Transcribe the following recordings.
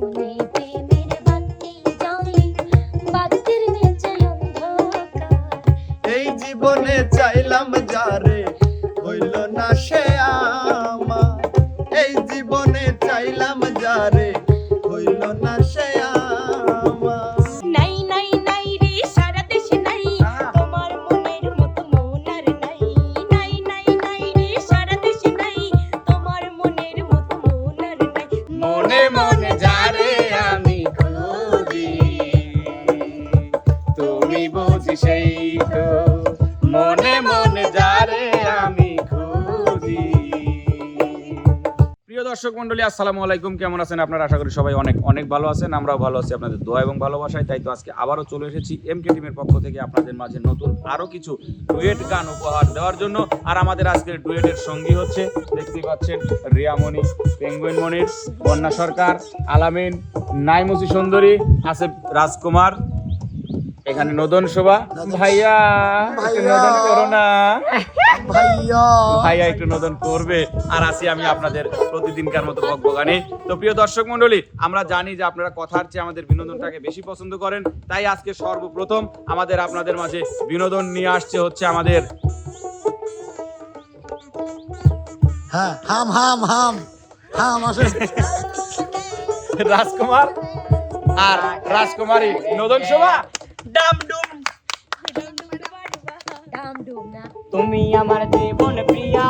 মনে প্রেমের বাতি জ্বলে বাতির নিচে অন্ধকার। এই জীবনে চাইলাম যারে হইল না সে আমার, এই জীবনে চাইলাম যারে হইল না সে আমার। নাই নাই নাই রে সারা দেশে নাই তোমার মনের মতো মন আর নাই। নাই নাই নাই রে সারা দেশে নাই তোমার মনের মতো মন আর নাই। মনে মনে যারে আমি খুঁজি তুমি বুঝি সেই তো, মনে মনে যারে আমি খুঁজি। প্রিয় দর্শক মন্ডলী, আসসালামু আলাইকুম। কেমন আছেন আপনারা? আশা করি সবাই অনেক অনেক ভালো আছেন। আমরাও ভালো আছি আপনাদের দোয়া এবং ভালোবাসায়। তাই তো আজকে আবারও চলে এসেছি এমকে টিমের পক্ষ থেকে আপনাদের মাঝে নতুন আরো কিছু ডুয়েট গান উপহার দেওয়ার জন্য। আর আমাদের আজকের ডুয়েটের সঙ্গী হচ্ছে, দেখতেই পাচ্ছেন, রিয়ামণি, পেঙ্গুইন মনির, বন্যা সরকার, আলামিন, নাইমুসি সুন্দরী, আসিফ রাজকুমার, এখানে নদন শোভা। ভাইয়া একটু নদন করো না। ভাইয়া একটু নদন করবে। আর আসি আমি আপনাদের প্রতিদিনকার মতো বকবকানি। তো প্রিয় দর্শক মন্ডলী, আমরা জানি যে আপনারা কথার চেয়ে আমাদের বিনোদনটাকে বেশি পছন্দ করেন। তাই আজকে সর্বপ্রথম আমাদের আপনাদের মাঝে বিনোদন নিয়ে আসছে হচ্ছে আমাদের রাজকুমার আর রাজকুমারী নদন শোভা। ডামডুম ডামডুম না। তুমি আমার জীবন প্রিয়া,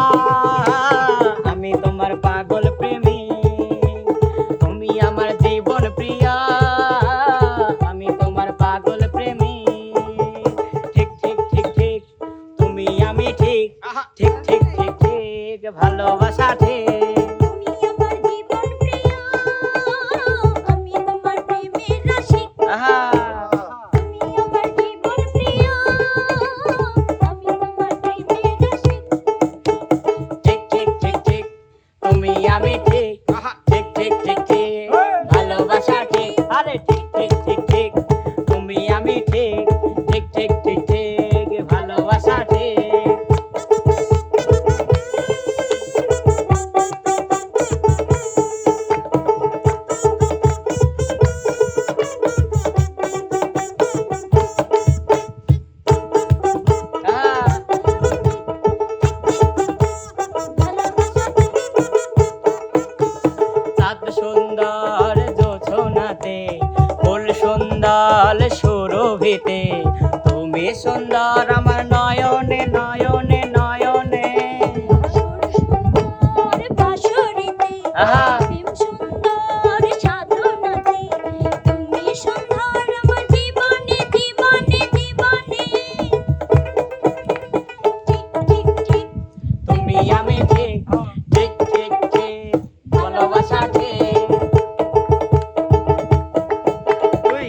আমি তোমার পাগল প্রেমী। তুমি আমার জীবন প্রিয়া, আমি তোমার পাগল প্রেমী। ঠিক ঠিক ঠিক ঠিক, তুমি আমি ঠিক। ঠিক ঠিক ঠিক ঠিক, ভালোবাসা ঠিক। তুমি আমার জীবন প্রিয়া আমি তোমার প্রেমের রসিক। আহা, তুমি আমার জীবন প্রিয়া আমি তোমার প্রেমের রসিক। ঠিক ঠিক ঠিক ঠিক, তুমি আমি ঠিক। ঠিক ঠিক ঠিক ঠিক, ভালোবাসা ঠিক। আরে ঠিক ঠিক ঠিক ঠিক, তুমি আমি ঠিক। ঠিক ঠিক ঠিক ঠিক, ভালোবাসা ঠিক। আহ, চাঁদ সুন্দর জোছনাতে, ফুল সুন্দর সুরভিতে, তুমি সুন্দর আমার নয়নে নয়নে নয়নে। সুন্দর বাঁশরিতে আহা। প্রেম সুন্দর সাধনাতে তুমি সুন্দর আমার জীবনে জীবনে জীবনে। ঠিক ঠিক ঠিক তুমি আমি ঠিক। ঠিক ঠিক ঠিক, ভালোবাসা ঠিক। তুই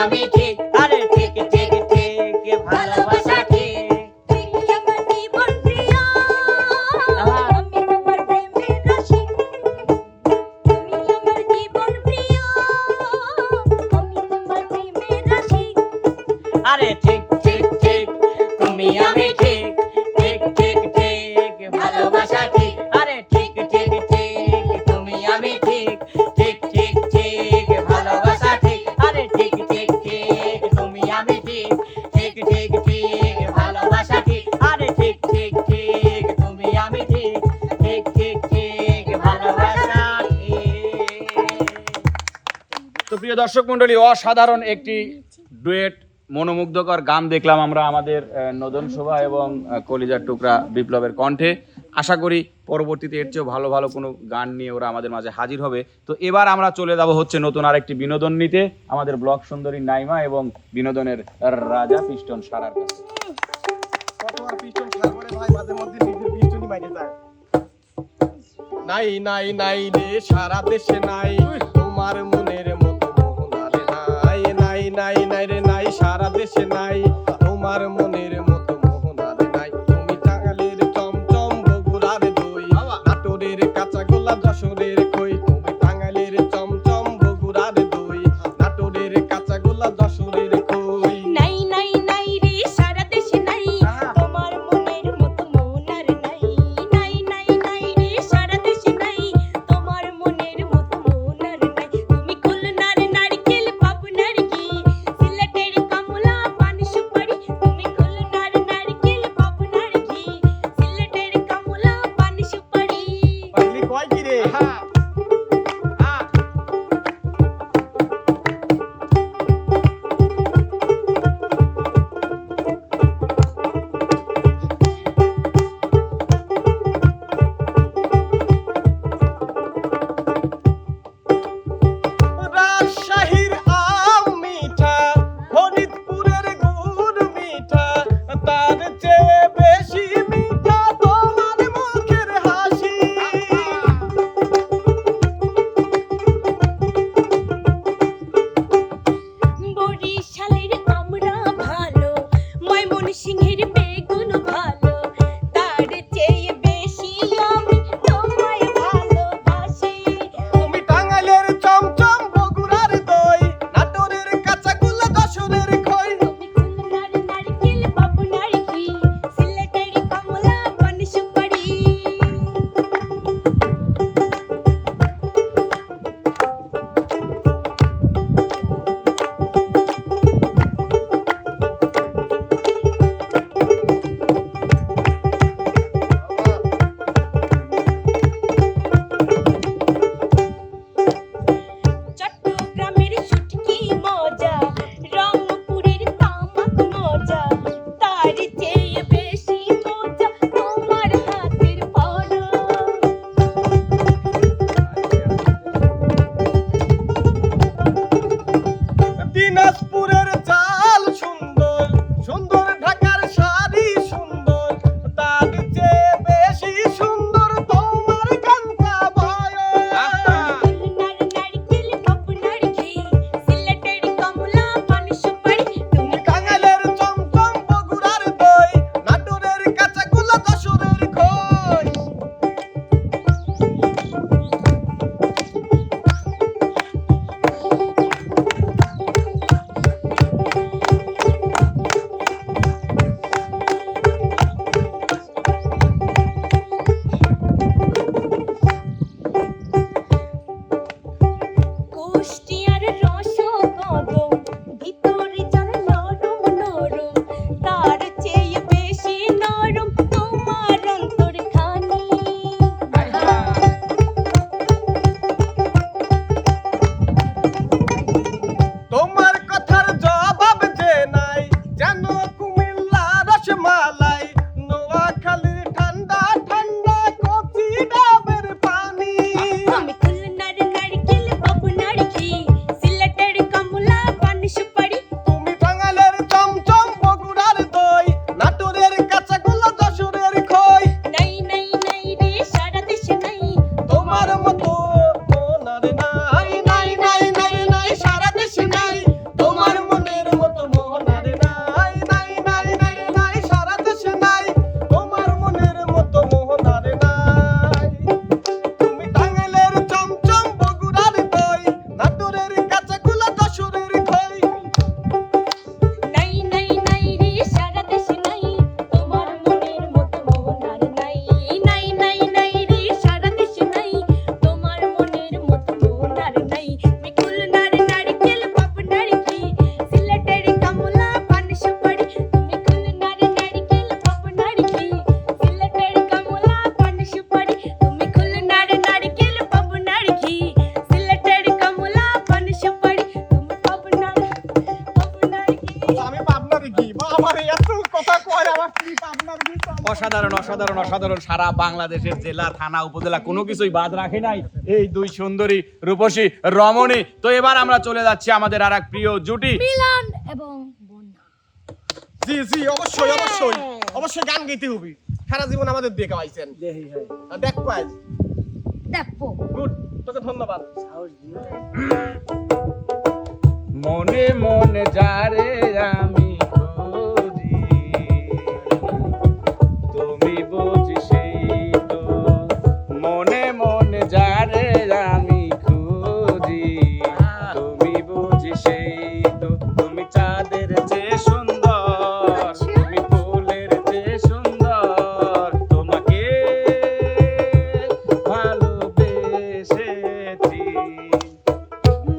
আমি ঠিক, আরে ঠিক ঠিক ঠিক ভালোবাসা ঠিক। তুমি আমার জীবন প্রিয়া, আমি তোমার প্রেমের রসিক। তুমি আমার জীবন প্রিয়া, আমি তোমার প্রেমের রসিক। আরে ঠিক ঠিক ঠিক তুমি আমি ঠিক, ঠিক ঠিক ঠিক ভালোবাসা ঠিক। আরে ঠিক ঠিক ঠিক তুমি আমি ঠিক, ঠিক ঠিক ঠিক ভালোবাসা ঠিক। আরে ঠিক ঠিক ঠিক তুমি আমি ঠিক, ঠিক ঠিক ঠিক ভালোবাসা ঠিক। আরে ঠিক ঠিক ঠিক তুমি আমি ঠিক, ঠিক ঠিক ঠিক ভালোবাসা ঠিক। তো প্রিয় দর্শক মণ্ডলী, অসাধারণ একটি ডুয়েট মনোমুগ্ধকর গান দেখলাম আমরা আমাদের নদন শোভা এবং কলিজার টুকরা বিপ্লবের কণ্ঠে। আশা করি পরবর্তীতে এর চেয়েও ভালো ভালো কোনো গান নিয়ে ওরা আমাদের মাঝে হাজির হবে। তো এবার আমরা চলে যাব হচ্ছে নতুন আরেকটি বিনোদন নিতে, আমাদের ব্লগ সুন্দরী নাইমা এবং বিনোদনের রাজা পিস্টন সারার কাছে। কতবার পিস্টন ছাড় করে ভাই, মাঝে মধ্যে নিজের পিস্টনই মাইরে যায়। নাই নাই নাই রে সারা দেশে নাই তোমার মনের মতো মোহনা রে নাই, নাই নাই নাই রে নাই সারা দেশে নাই তোমার মনের মতো মোহনা রে নাই। তুমি টাঙ্গাইলের চমচম বগুড়ার দই, নাটোরের কাঁচা গোলা যশোরের কই। তুমি টাঙ্গাইলের চমচম বগুড়ার দই, নাটোরের কাঁচা গোলা যশোরের কই। নাই নাই নাই রে সারা দেশে নাই তোমার মনের মতো মন আর নাই। নাই নাই নাই রে সারা দেশে নাই তোমার মনের মতো মন আর নাই। তুমি খুলনার নারকেল পাবনার ঘি, সিলেটের কমলা পান সুপারি। তুমি খুলনার অসাধারণ অসাধারণ অসাধারণ সারা বাংলাদেশের জেলা থানা উপজেলা কোনো কিছুই বাদ রাখে নাই এই দুই সুন্দরী রূপসী রমণী। তো এবার আমরা চলে যাচ্ছি আমাদের আর এক প্রিয় জুটি মিলন এবং বন্যা। জি জি অবশ্যই অবশ্যই অবশ্যই গান গাইতে হবে, সারা জীবন আমাদের দিয়ে গাইছেন। দেখ পাইজ দেখো গুড, তোকে ধন্যবাদ। মনে মনে যারে আমি খুঁজি তুমি বুঝি সেই তো, মনে মনে যারে আমি খুঁজি তুমি বুঝি সেই তো, তুমি চাঁদের চেয়ে সুন্দর তুমি ফুলের চেয়ে সুন্দর, তোমাকে ভালোবেসেছি।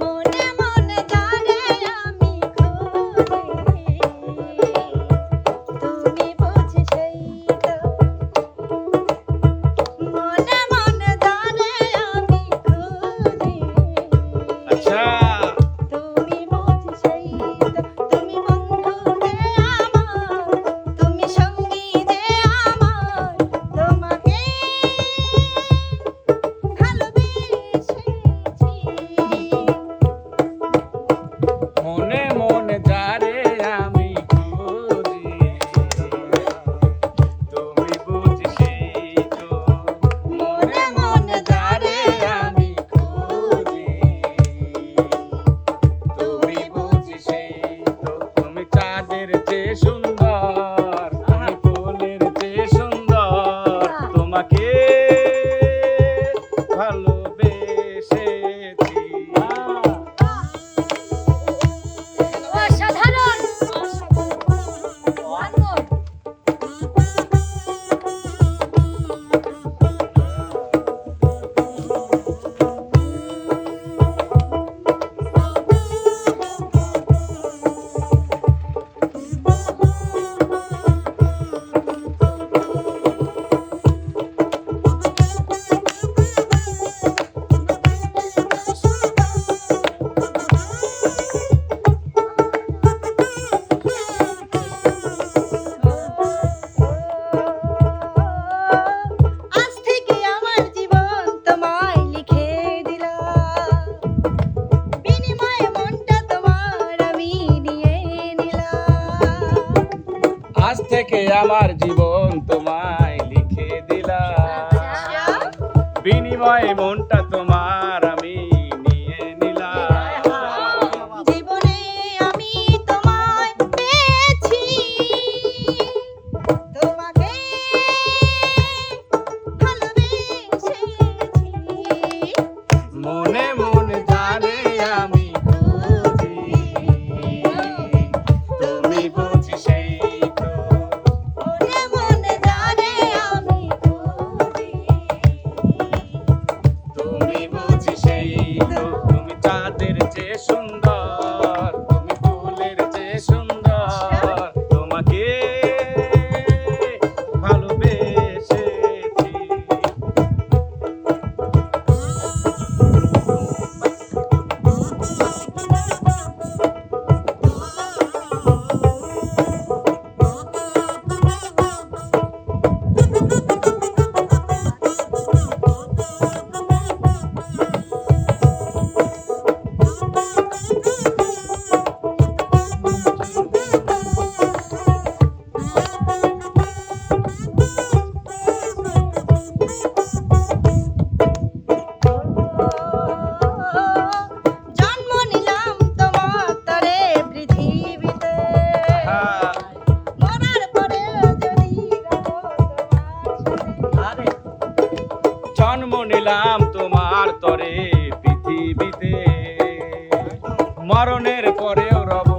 মনে মনে জানে আমি খুঁজি তুমি বুঝি সেই তো, মনে মনে জানে আমি খুঁজি আচ্ছা তুমি বুঝি সেই তো, তুমি বন্ধু যে আমার, তুমি সঙ্গী যে আমার, তোমাকে ভালোবেসেছি। মনে মনে যারে আমি খুঁজি তুমি বুঝি সেই তো, মনে মনে যারে আমি খুঁজি তুমি বুঝি সেই তো, তুমি চাঁদের চেয়ে সুন্দর তুমি ফুলের চেয়ে সুন্দর, তোমাকে ভালোবেসেছি। অসাধারণ অসাধারণ। আজ থেকে আমার জীবন তোমায় লিখে দিলাম, বিনিময়ে মনটা তোমার আমি নিয়ে নিলাম। আজ থেকে আমার জীবন তোমায় লিখে দিলাম, বিনিময়ে মনটা তোমার আমি নিয়ে নিলাম। জীবনে আমি তোমায় পেয়েছি, তোমাকে ভালোবেসেছি। মনে মনে জানে আমি খুঁজি তুমি বুঝি সেই তো, মনে মনে জানে আমি খুঁজি তুমি বুঝি সেই তো, তুমি চাঁদের চেয়ে সুন্দর তুমি ফুলের চেয়ে সুন্দর, তোমাকে ভালোবেসেছি। জন্ম নিলাম তোমার তরে পৃথিবীতে, হ্যাঁ, মরার পরে যদি রব তোমার সাথে। জন্ম নিলাম তোমার তরে পৃথিবীতে, মরণের পরেও রব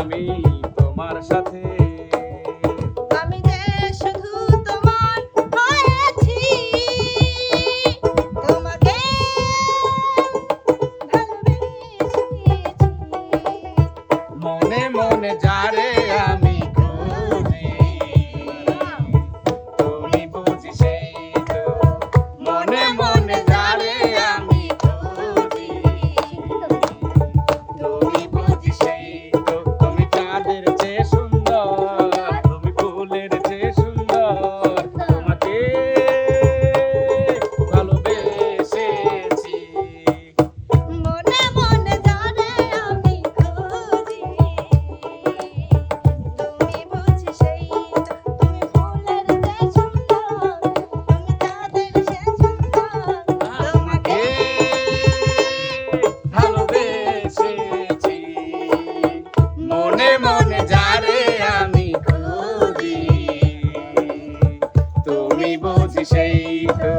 আমি তোমার সাথে। আমি যে শুধু তোমার হয়েছি, তোমাকে ভালোবেসেছি। মনে মনে যারে আমি খুঁজি তুমি বুঝি সেই তো, মনে মনে যারে আমি খুঁজি তুমি বুঝি বুঝি সেই তো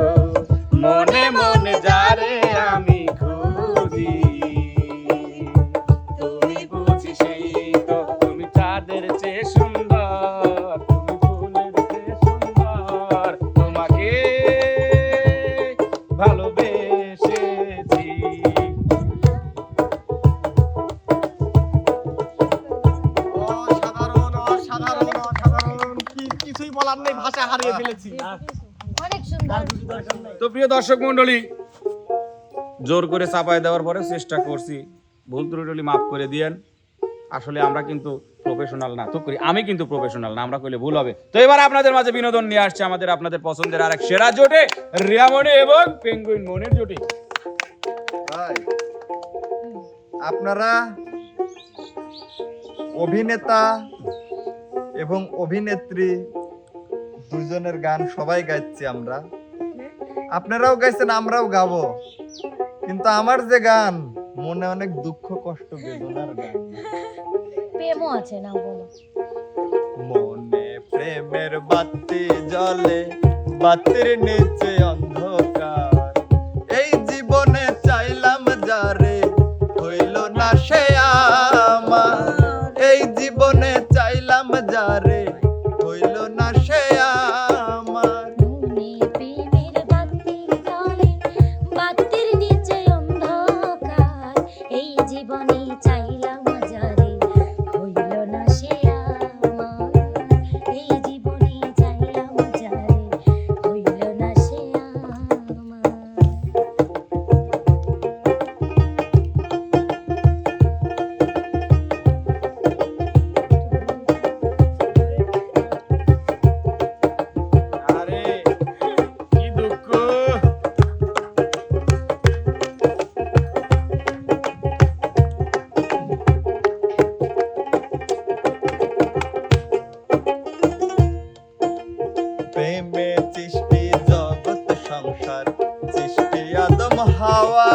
মনে মনে যারে আমি খুঁজি তুমি বুঝি সেই তো তুমি চাঁদের চেয়ে সুন্দর তুমি ফুলের চেয়ে সুন্দর তোমাকে ভালোবেসেছি অসাধারণ অসাধারণ অসাধারণ কিছুই বলার নেই, ভাষা হারিয়ে ফেলেছি। অনেক সুন্দর। তো প্রিয় দর্শক মন্ডলী, জোর করে চাপায় দেওয়ার পরে চেষ্টা করছি, ভুল ত্রুটি মাফ করে দিয়েন। আসলে আমরা কিন্তু প্রফেশনাল না, তো করি আমি কিন্তু প্রফেশনাল না, আমরা কইলে ভুল হবে। তো এবার আপনাদের মাঝে বিনোদন নিয়ে আসছে আপনাদের পছন্দের আরেক সেরা জোটে, রিয়ামণি এবং পেঙ্গুইন মনির জুটি। ভাই, আপনারা অভিনেতা এবং অভিনেত্রী দুজনের গান সবাই গাইছি আমরা, আপনারাও গাইছেন আমরাও গাবো, কিন্তু আমার যে গান মনে অনেক দুঃখ কষ্ট বেদনার গান। প্রেমও আছে না, বলো। মনে প্রেমের বাতি জ্বলে, বাতির নিচে অন্ধকার, এই জীবনে চাইলাম যারে হইল না সে আমার, এই জীবনে চাইলাম যারে হইল না সে আমার। মনে প্রেমের বাতি জ্বলে, বাতির নিচে অন্ধকার, এই জীবনে চাইলাম যারে হইল না সে আমার, এই জীবনে চাইলাম যারে হইল না সে আমার। আরে কি দুঃখ, প্রেমে সৃষ্টি জগৎ সংসার, সৃষ্টি আদম হাওয়া,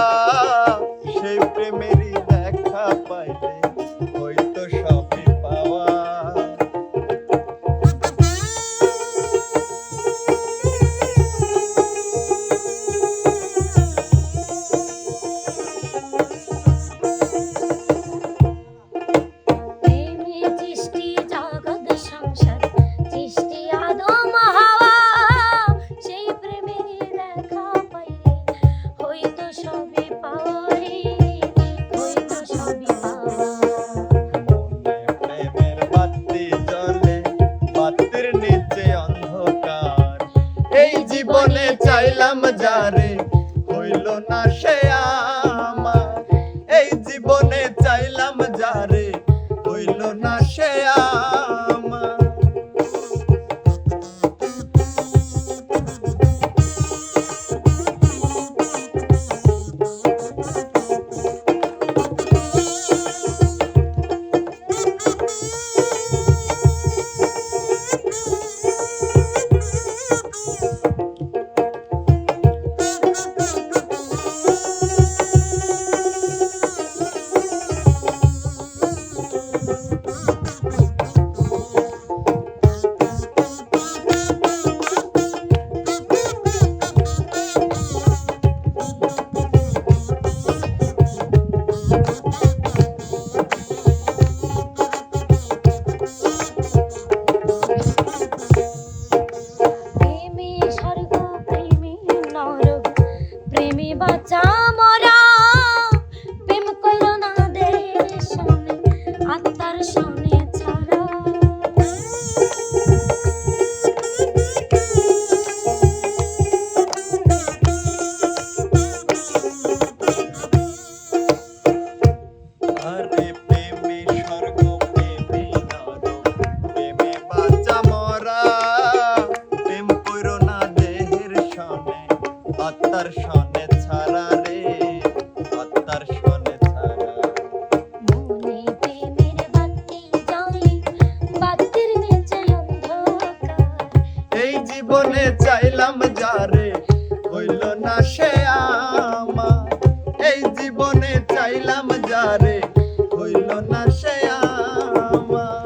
সেই প্রেমেরই দেখা পাইলে হয়তো সবই পাওয়া। প্রেমে সৃষ্টি জগৎ সংসার, সৃষ্টি আদম হাওয়া, সেই প্রেমের দেখা পাইলে হইতো সবই পাওয়া রে, হইতো সবই পাওয়া। মনে প্রেমের বাতি জ্বলে, বাতির নিচে অন্ধকার, এই জীবনে চাইলাম যারে হইল না সে আমার, এই জীবনে চাইলাম যারে হইল না সে আমার। প্রেমে স্বর্গ, প্রেমে নরক, প্রেমে বাঁচা মরা, প্রেম কইরো না দেহের সনে, আত্মার সনে ছাড়া। আরে প্রেমে স্বর্গ, প্রেমে নরক, প্রেমে বাঁচা মরা, প্রেম কইরো না দেহের সনে, আত্মার সনে ছাড়া রে, আত্মার সনে ছাড়া। মনে প্রেমের বাতি জ্বলে, বাতির নিচে অন্ধকার, এই জীবনে চাইলাম যারে হইল না সে আমার, এই জীবনে চাইলাম যারে হইল না সে আমার।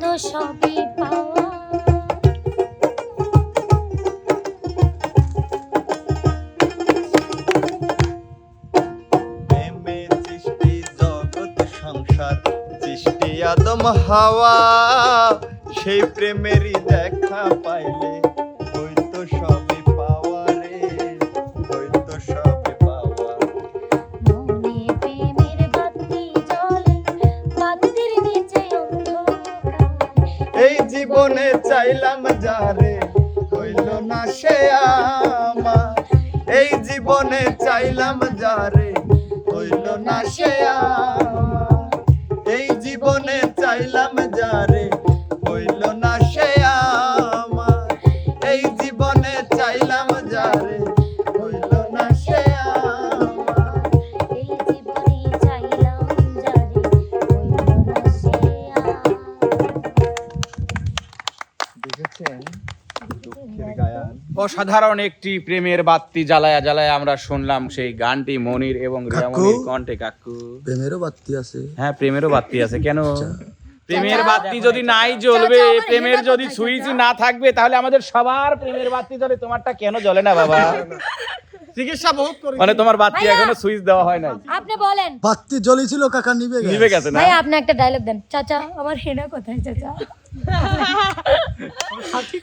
তো সবই পাওয়া। প্রেমে সৃষ্টি জগৎ সংসার সৃষ্টি আদম হাওয়া, সেই প্রেমেরই দেখা পাইলে হইতো সবই পাওয়া রে, হইতো সবই পাওয়া। মনে প্রেমের বাতি জ্বলে, বাতির নিচে অন্ধকার। এই জীবনে চাইলাম যারে হইল না সে আমার, এই জীবনে চাইলাম যারে হইল না সে আমার, এই জীবনে চাইলাম যারে হইল না সে আমার, এই জীবনে চাইলাম যারে হইল না সে আমার। এই জীবনে চাইলাম যারে হইল না সে আর। দেখেছেন দুঃখের গায়ান। অসাধারণ একটি প্রেমের বাতি জ্বালায়া জ্বালায়া আমরা শুনলাম সেই গানটি মনির এবং রিয়ামনির কণ্ঠে। কাকু, প্রেমেরও বাতি আছে। হ্যাঁ প্রেমেরও বাতি আছে। কেন প্রেমের বাতি যদি নাই জ্বলবে, প্রেমের যদি সুইচই না থাকবে, তাহলে আমাদের সবার প্রেমের বাতি জ্বলে, তোমারটা কেন জ্বলে না বাবা? চিকিৎসা বহুত করি মানে তোমার বাতি এখনো সুইচ দেওয়া হয় নাই, আপনি বলেন বাতি জ্বলেছিল কাকা নিবে গেছে। নিভে গেছে না? ভাই, আপনি একটা ডায়লগ দেন। চাচা, আমার হেনা কোথায় চাচা?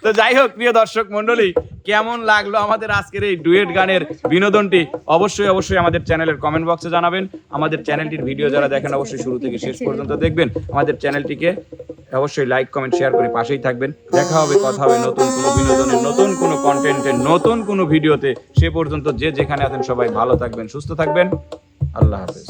তো যাই হোক, প্রিয় দর্শক মন্ডলী, কেমন লাগলো আমাদের আজকের এই ডুয়েট গানের বিনোদনটি অবশ্যই অবশ্যই আমাদের চ্যানেলের কমেন্ট বক্সে জানাবেন। আমাদের চ্যানেলটির ভিডিও যারা দেখেন অবশ্যই শুরু থেকে শেষ পর্যন্ত দেখবেন। আমাদের চ্যানেলটিকে অবশ্যই লাইক কমেন্ট শেয়ার করে পাশেই থাকবেন। দেখা হবে, কথা হবে নতুন কোনো বিনোদনের, নতুন কোনো কন্টেন্টের, নতুন কোনো ভিডিওতে। সে পর্যন্ত যে যেখানে আছেন সবাই ভালো থাকবেন, সুস্থ থাকবেন। আল্লাহ হাফেজ।